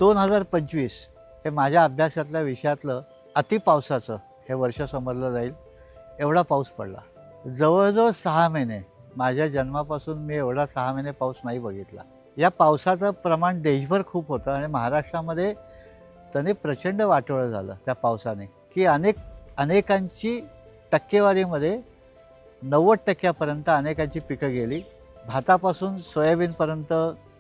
2025 हे माझ्या अभ्यासातल्या विषयातलं अतिपावसाचं हे वर्ष समजलं जाईल. एवढा पाऊस पडला. जवळजवळ 6 महिने, माझ्या जन्मापासून मी एवढा 6 महिने पाऊस नाही बघितला. या पावसाचं प्रमाण देशभर खूप होतं आणि महाराष्ट्रामध्ये त्याने प्रचंड वाटोळं झालं त्या पावसाने, की अनेकांची टक्केवारीमध्ये 90% अनेकांची पिकं गेली. भातापासून सोयाबीनपर्यंत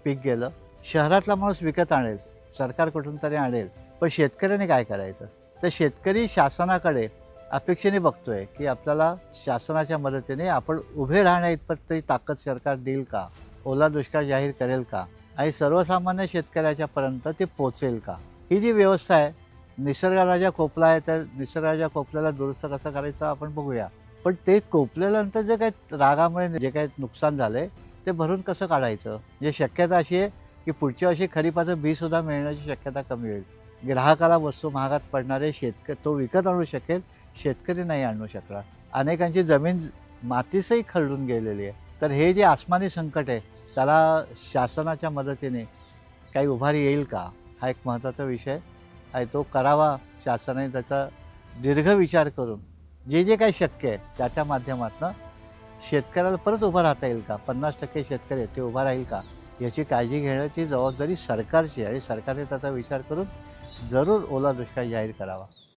पीक गेलं. शहरातला माणूस विकत आणेल, सरकार कुठून तरी आणेल, पण शेतकऱ्याने काय करायचं? तर शेतकरी शासनाकडे अपेक्षेने बघतोय की आपल्याला शासनाच्या मदतीने आपण उभे राहण्या इतपत तरी ताकद सरकार देईल का, ओला दुष्काळ जाहीर करेल का आणि सर्वसामान्य शेतकऱ्याच्यापर्यंत ते पोचेल का. ही जी व्यवस्था आहे, निसर्गराजा कोपला आहे, तर निसर्गाच्या कोपल्याला दुरुस्त कसं करायचं आपण बघूया. पण ते कोपल्यानंतर जे काही रागामुळे जे काही नुकसान झालं आहे ते भरून कसं काढायचं. म्हणजे शक्यता अशी आहे की पुढच्या वर्षी खरीपाचं बीसुद्धा मिळण्याची शक्यता कमी होईल. ग्राहकाला वस्तू महागात पडणारे तो विकत आणू शकेल, शेतकरी नाही आणू शकणार. अनेकांची जमीन मातीसही खरडून गेलेली आहे. तर हे जे आसमानी संकट आहे त्याला शासनाच्या मदतीने काही उभारी येईल का, हा एक महत्त्वाचा विषय आहे. तो करावा शासनाने, त्याचा दीर्घ विचार करून जे काही शक्य आहे त्याच्या माध्यमातून शेतकऱ्याला परत उभं राहता येईल का, 50% शेतकरी ते उभा राहील का, याची काळजी घेण्याची जबाबदारी सरकारची आहे. सरकारने त्याचा विचार करून जरूर ओला दुष्काळ जाहीर करावा.